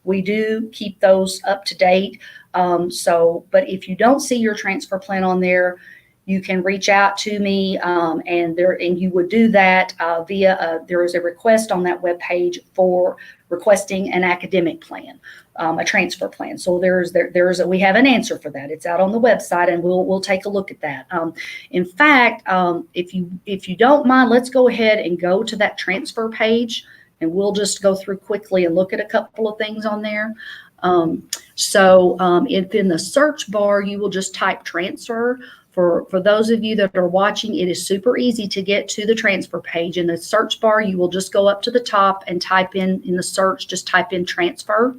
we do keep those up to date. But if you don't see your transfer plan on there, you can reach out to me, and you would do that via there is a request on that webpage for requesting an academic plan, a transfer plan. So we have an answer for that. It's out on the website, and we'll take a look at that. In fact, if you don't mind, let's go ahead and go to that transfer page, and we'll just go through quickly and look at a couple of things on there. In the search bar, you will just type transfer. For those of you that are watching, it is super easy to get to the transfer page. In the search bar, you will just go up to the top and type in the search, just type in transfer.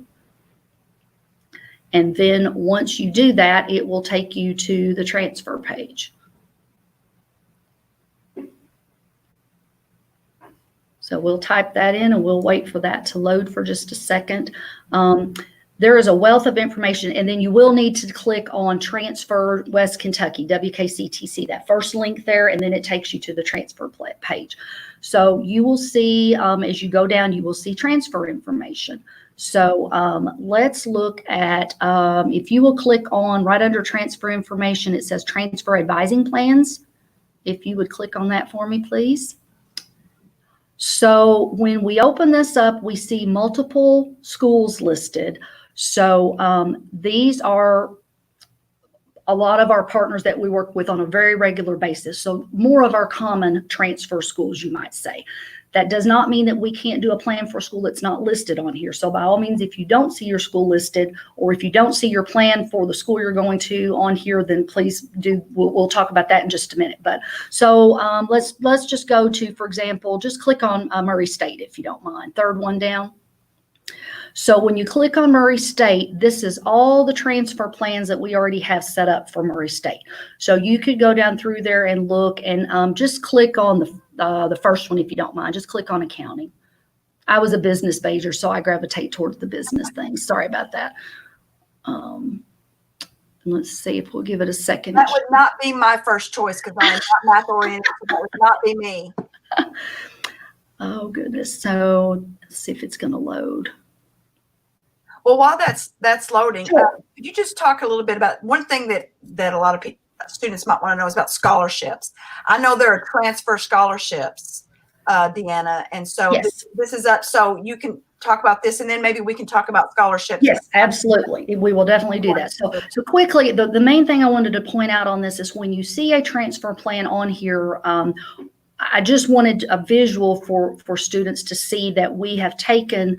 And then once you do that, it will take you to the transfer page. So we'll type that in and we'll wait for that to load for just a second. There is a wealth of information, and then you will need to click on Transfer West Kentucky, WKCTC, that first link there, and then it takes you to the transfer page. So you will see, as you go down, you will see transfer information. So let's look at, if you will click on right under transfer information, it says transfer advising plans. If you would click on that for me, please. So when we open this up, we see multiple schools listed. So these are a lot of our partners that we work with on a very regular basis. So more of our common transfer schools, you might say. That does not mean that we can't do a plan for a school that's not listed on here. So by all means, if you don't see your school listed, or if you don't see your plan for the school you're going to on here, then please do. We'll talk about that in just a minute. But so let's just go to, for example, just click on Murray State if you don't mind. Third one down. So when you click on Murray State, this is all the transfer plans that we already have set up for Murray State. So you could go down through there and look and just click on the first one if you don't mind. Just click on accounting. I was a business major, so I gravitate towards the business things. Sorry about that. Let's see if we'll give it a second. That would not be my first choice because I'm not math oriented. So that would not be me. Oh goodness. So let's see if it's going to load. Well, while that's loading, Sure. Could you just talk a little bit about one thing that a lot of students might want to know is about scholarships. I know there are transfer scholarships, Deanna, and so Yes. this is up. So you can talk about this, and then maybe we can talk about scholarships. Yes, absolutely. We will definitely do that. So quickly, the main thing I wanted to point out on this is when you see a transfer plan on here, I just wanted a visual for students to see that we have taken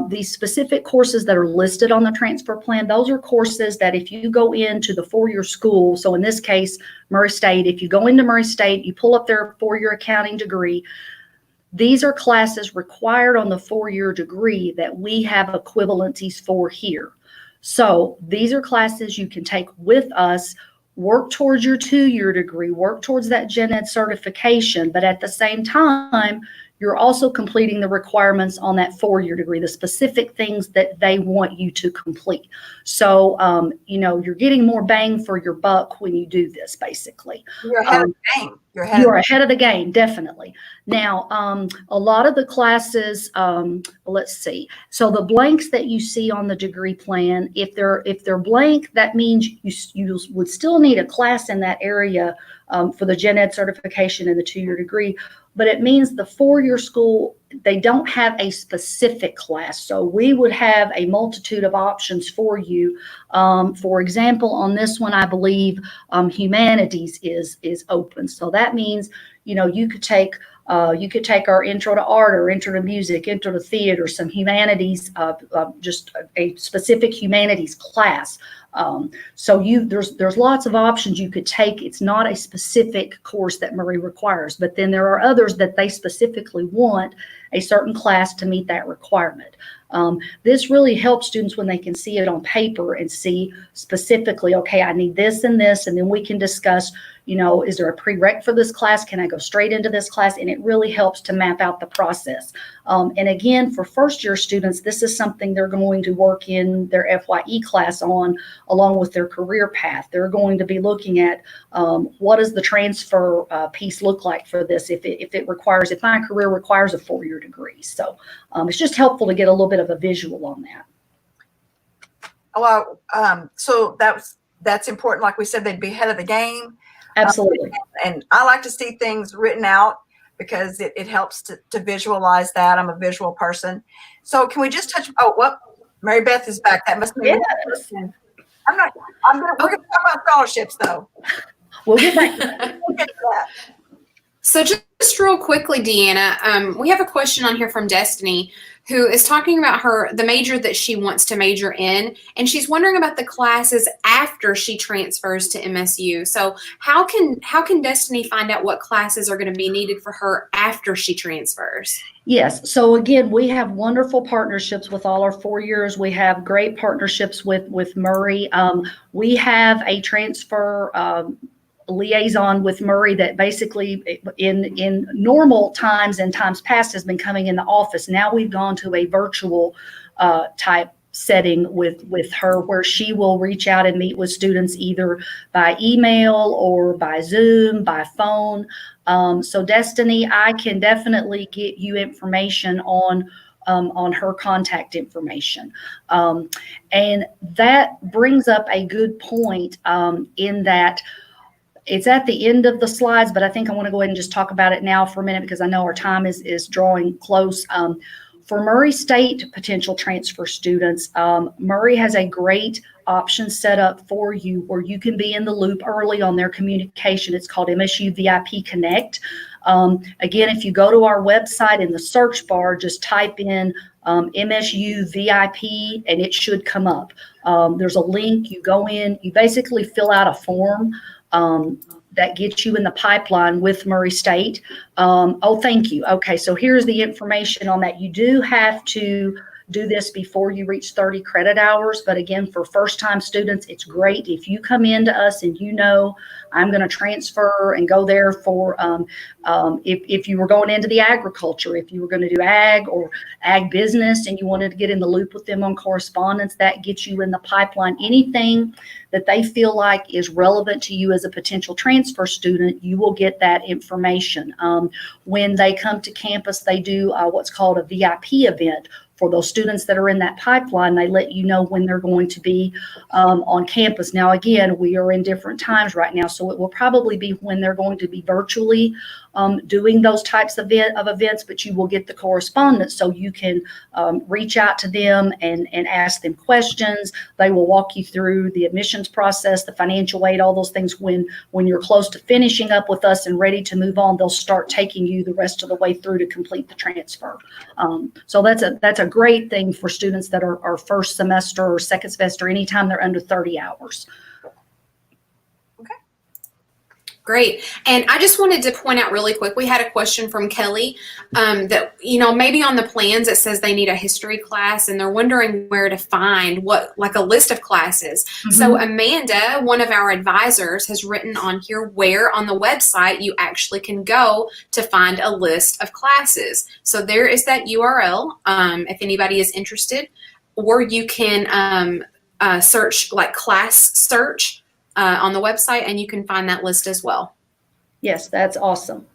these specific courses that are listed on the transfer plan. Those are courses that if you go into the four-year school, so in this case, Murray State, if you go into Murray State, you pull up their four-year accounting degree, these are classes required on the four-year degree that we have equivalencies for here. So these are classes you can take with us, work towards your two-year degree, work towards that gen ed certification, but at the same time, you're also completing the requirements on that four-year degree, the specific things that they want you to complete. So, you're getting more bang for your buck when you do this, basically. You're ahead of the game. You're ahead of the game, definitely. Now, a lot of the classes, let's see. So the blanks that you see on the degree plan, if they're blank, that means you would still need a class in that area for the gen ed certification and the two-year degree. But it means the four-year school, they don't have a specific class. So we would have a multitude of options for you. For example, on this one, I believe humanities is open. So that means, you could take our intro to art or intro to music, intro to theater, some humanities, just a specific humanities class. So there's lots of options you could take. It's not a specific course that Murray requires, but then there are others that they specifically want a certain class to meet that requirement. This really helps students when they can see it on paper and see specifically, okay, I need this, and then we can discuss, is there a prereq for this class? Can I go straight into this class? And it really helps to map out the process. And again, for first year students, this is something they're going to work in their FYE class on, along with their career path. They're going to be looking at what does the transfer piece look like for this if my career requires a four-year degree. So it's just helpful to get a little bit of a visual on that. Well, so that's important. Like we said, they'd be ahead of the game. Absolutely. And I like to see things written out because it helps to visualize that. I'm a visual person. So can we just touch? Mary Beth is back. That must be. Yes. We're going to talk about scholarships though. We'll get back to that. We'll get to that. So just real quickly, Deanna, we have a question on here from Destiny, who is talking about the major that she wants to major in, and she's wondering about the classes after she transfers to MSU. So how can Destiny find out what classes are going to be needed for her after she transfers? Yes. So again, we have wonderful partnerships with all our 4 years. We have great partnerships with Murray. We have a transfer liaison with Murray that basically in normal times and times past has been coming in the office. Now we've gone to a virtual type setting with her, where she will reach out and meet with students either by email or by Zoom, by phone. So Destiny, I can definitely get you information on on her contact information. And that brings up a good point in that it's at the end of the slides, but I think I want to go ahead and just talk about it now for a minute because I know our time is drawing close. For Murray State potential transfer students, Murray has a great option set up for you where you can be in the loop early on their communication. It's called MSU VIP Connect. Again, if you go to our website in the search bar, just type in MSU VIP and it should come up. There's a link, you go in, you basically fill out a form that gets you in the pipeline with Murray State. Oh, thank you. Okay, so here's the information on that. You do have to do this before you reach 30 credit hours. But again, for first-time students, it's great if you come into us and you know I'm going to transfer and go there for if you were going into the agriculture, if you were going to do ag or ag business and you wanted to get in the loop with them on correspondence, that gets you in the pipeline. Anything that they feel like is relevant to you as a potential transfer student, you will get that information. When they come to campus, they do what's called a VIP event. For those students that are in that pipeline, they let you know when they're going to be on campus. Now, again, we are in different times right now, so it will probably be when they're going to be virtually doing those types of events, but you will get the correspondence so you can reach out to them and ask them questions. They will walk you through the admissions process, the financial aid, all those things. When you're close to finishing up with us and ready to move on, they'll start taking you the rest of the way through to complete the transfer. So that's a great thing for students that are first semester or second semester, anytime they're under 30 hours. Great. And I just wanted to point out really quick, we had a question from Kelly that, maybe on the plans it says they need a history class and they're wondering where to find like a list of classes. Mm-hmm. So Amanda, one of our advisors, has written on here where on the website you actually can go to find a list of classes. So there is that URL if anybody is interested, or you can search like class search on the website, and you can find that list as well. Yes, that's awesome.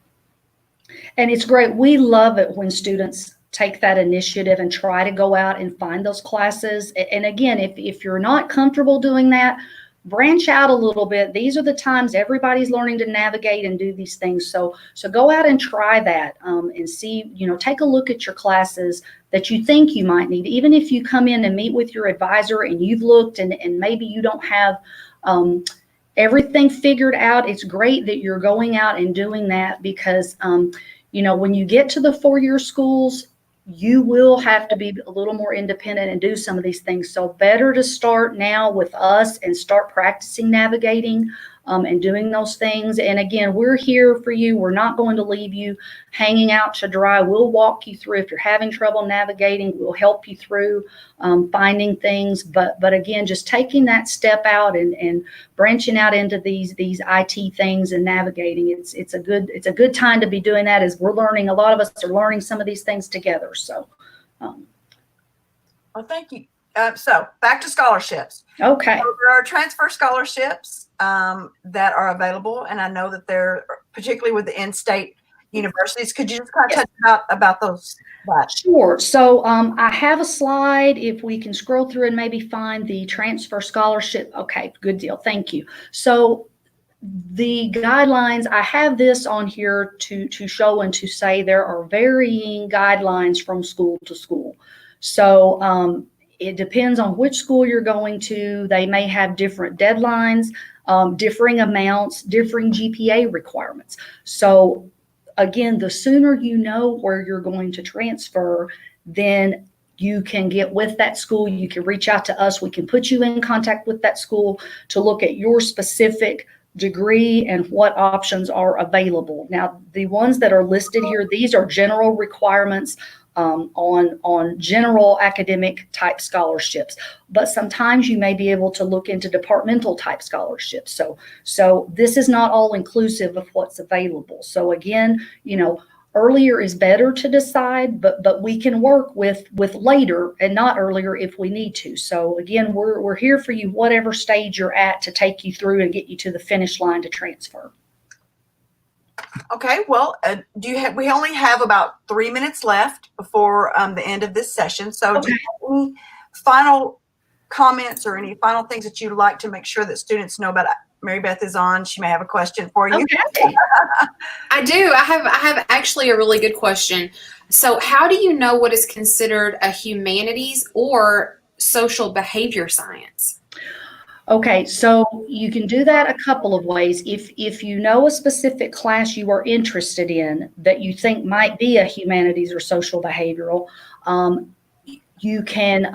And it's great. We love it when students take that initiative and try to go out and find those classes. And again, if you're not comfortable doing that, branch out a little bit. These are the times everybody's learning to navigate and do these things. So go out and try that and see, take a look at your classes that you think you might need. Even if you come in and meet with your advisor and you've looked and maybe you don't have everything figured out, it's great that you're going out and doing that because, when you get to the four-year schools, you will have to be a little more independent and do some of these things. So better to start now with us and start practicing navigating and doing those things. And again, we're here for you. We're not going to leave you hanging out to dry. We'll walk you through. If you're having trouble navigating, we'll help you through finding things. But again, just taking that step out and branching out into these IT things and navigating, it's a good time to be doing that, as we're learning. A lot of us are learning some of these things together. So, well, thank you. So back to scholarships. Okay. So there are transfer scholarships that are available, and I know that they're particularly with the in-state universities. Could you just kind of touch about those? Sure. So I have a slide. If we can scroll through and maybe find the transfer scholarship. Okay, good deal. Thank you. So the guidelines, I have this on here to show and to say there are varying guidelines from school to school. So it depends on which school you're going to. They may have different deadlines, differing amounts, differing GPA requirements. So again, the sooner you know where you're going to transfer, then you can get with that school. You can reach out to us. We can put you in contact with that school to look at your specific degree and what options are available. Now, the ones that are listed here, these are general requirements on general academic type scholarships, but sometimes you may be able to look into departmental type scholarships. So this is not all inclusive of what's available. So again, earlier is better to decide, but we can work with later and not earlier if we need to. So again, we're here for you, whatever stage you're at, to take you through and get you to the finish line to transfer. Okay, well, we only have about 3 minutes left before the end of this session. So do you have any final comments or any final things that you'd like to make sure that students know about? Mary Beth is on. She may have a question for you. Okay. I do. I have actually a really good question. So, how do you know what is considered a humanities or social behavior science? Okay, so you can do that a couple of ways. If you know a specific class you are interested in that you think might be a humanities or social behavioral, you can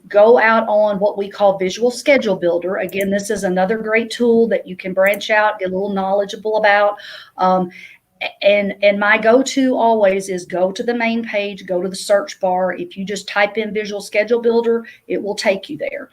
go out on what we call Visual Schedule Builder. Again, this is another great tool that you can branch out, get a little knowledgeable about. And my go-to always is go to the main page, go to the search bar. If you just type in Visual Schedule Builder, it will take you there.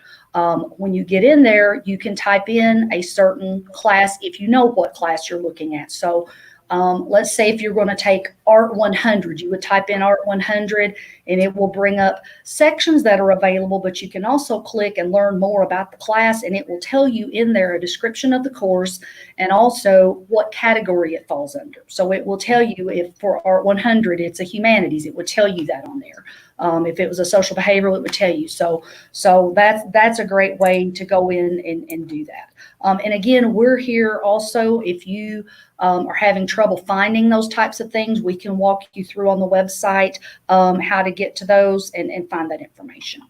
When you get in there, you can type in a certain class if you know what class you're looking at. So let's say if you're going to take Art 100, you would type in Art 100 and it will bring up sections that are available, but you can also click and learn more about the class, and it will tell you in there a description of the course and also what category it falls under. So it will tell you if for Art 100 it's a humanities, it would tell you that on there. If it was a social behavioral, it would tell you. So that's a great way to go in and do that. And again, we're here also if you are having trouble finding those types of things, we can walk you through on the website how to get to those and find that information.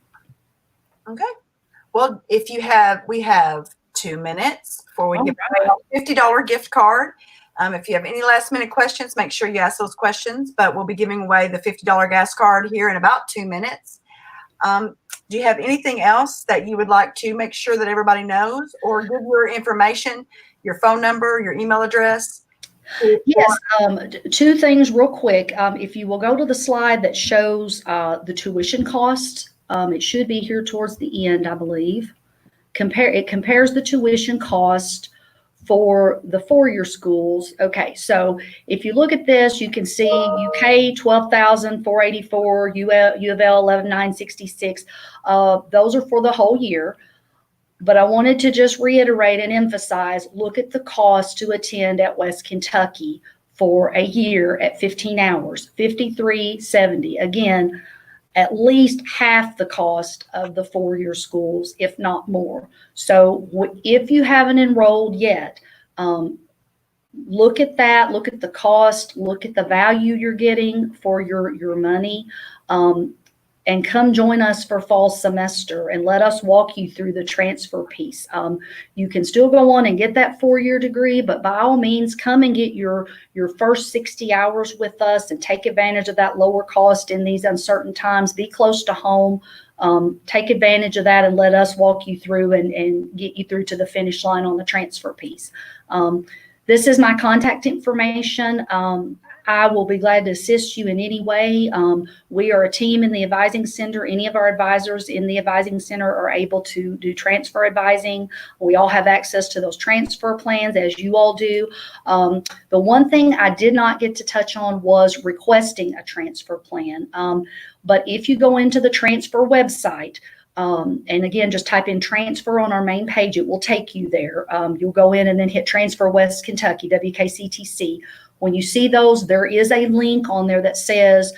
Okay. Well, we have 2 minutes before we give a $50 gift card. If you have any last minute questions, make sure you ask those questions, but we'll be giving away the $50 gas card here in about 2 minutes. Do you have anything else that you would like to make sure that everybody knows, or give your information, your phone number, your email address? Yes, 2 things real quick. If you will go to the slide that shows the tuition cost, it should be here towards the end, I believe. It compares the tuition cost for the 4-year schools. Okay, so if you look at this, you can see UK 12,484, U of L 11,966. Those are for the whole year. But I wanted to just reiterate and emphasize, look at the cost to attend at West Kentucky for a year at 15 hours, $53.70. Again, at least half the cost of the 4-year schools, if not more. So if you haven't enrolled yet, look at that, look at the cost, look at the value you're getting for your money. And come join us for fall semester and let us walk you through the transfer piece. You can still go on and get that 4-year degree, but by all means, come and get your first 60 hours with us and take advantage of that lower cost in these uncertain times. Be close to home. Take advantage of that and let us walk you through and get you through to the finish line on the transfer piece. This is my contact information. I will be glad to assist you in any way. We are a team in the advising center. Any of our advisors in the advising center are able to do transfer advising. We all have access to those transfer plans, as you all do. The one thing I did not get to touch on was requesting a transfer plan. But if you go into the transfer website, and again, just type in transfer on our main page, it will take you there. You'll go in and then hit transfer West Kentucky, WKCTC. When you see those, there is a link on there that says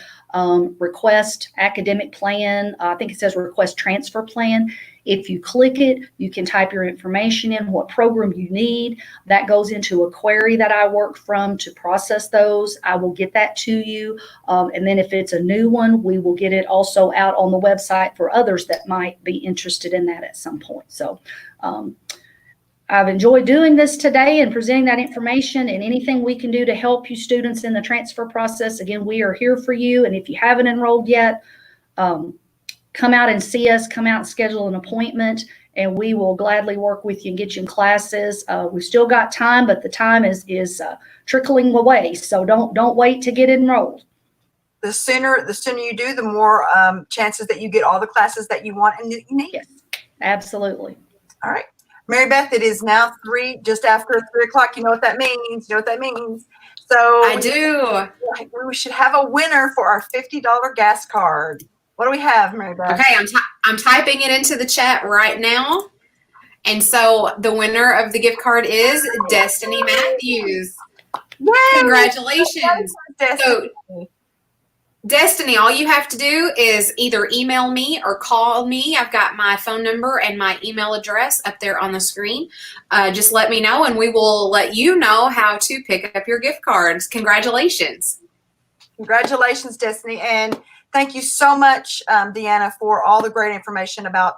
request academic plan. I think it says request transfer plan. If you click it, you can type your information in, what program you need. That goes into a query that I work from to process those. I will get that to you. And then if it's a new one, we will get it also out on the website for others that might be interested in that at some point. So I've enjoyed doing this today and presenting that information, and anything we can do to help you students in the transfer process. Again, we are here for you. And if you haven't enrolled yet, come out and see us, come out and schedule an appointment, and we will gladly work with you and get you in classes. We've still got time, but the time is trickling away. So don't wait to get enrolled. The sooner you do, the more chances that you get all the classes that you want and that you need. Yes, absolutely. All right. Mary Beth, it is now just after 3 o'clock. You know what that means. So I do. We should have a winner for our $50 gas card. What do we have, Mary Beth? Okay, I'm typing it into the chat right now. And so the winner of the gift card is Destiny Matthews. Yay! Congratulations. Destiny. So, Destiny, all you have to do is either email me or call me. I've got my phone number and my email address up there on the screen. Just let me know, and we will let you know how to pick up your gift cards. Congratulations. Congratulations, Destiny. And thank you so much, Deanna, for all the great information about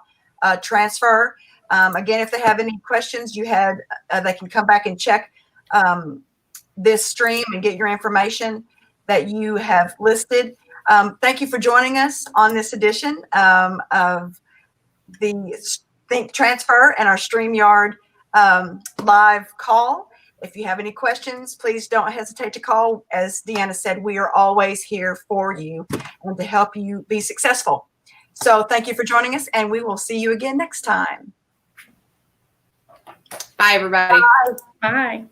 transfer. Again, if they have any questions, they can come back and check this stream and get your information that you have listed. Thank you for joining us on this edition of the Think Transfer and our StreamYard live call. If you have any questions, please don't hesitate to call. As Deanna said, we are always here for you and to help you be successful. So thank you for joining us, and we will see you again next time. Bye, everybody. Bye. Bye.